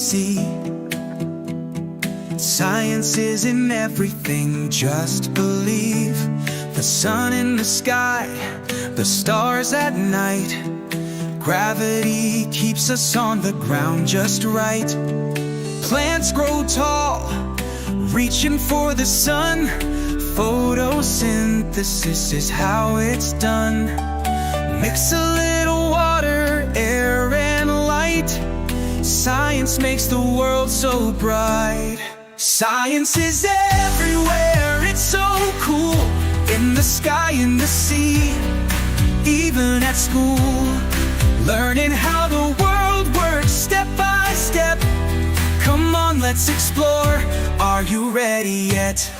see. Science is in everything, just believe. The sun in the sky, the stars at night. Gravity keeps us on the ground just right. Plants grow tall, reaching for the sun. Photosynthesis is how it's done. Mix a little water, air, and light. Science makes the world so bright. Science is everywhere, it's so cool. In the sky, in the sea, even at school. Learning how the world works step by step. Come on, let's explore. Are you ready yet?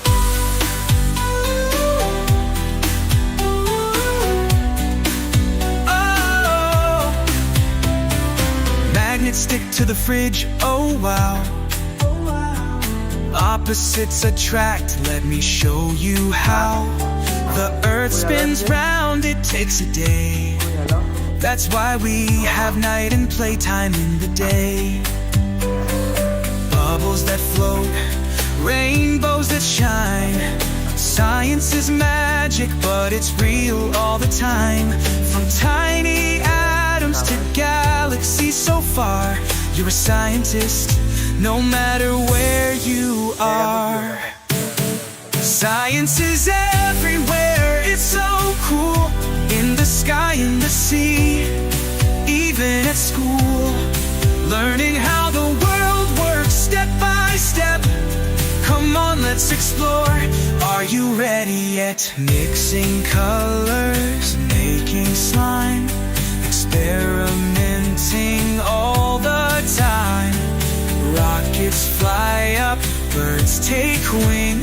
Oh, magnets stick to the fridge, oh wow. Opposites attract, let me show you how. The earth spins round, it takes a day. That's why we have night and playtime in the day. Bubbles that float, rainbows that shine. Science is magic, but it's real all the time. From tiny atoms to galaxies so far, you're a scientist, no matter where you are. Science is everywhere, it's so cool. In the sky, in the sea, even at school. Learning how the world works step by step. Come on, let's explore. Are you ready yet? Mixing colors, making slime, experimenting all the time. Rockets fly up, birds take wing.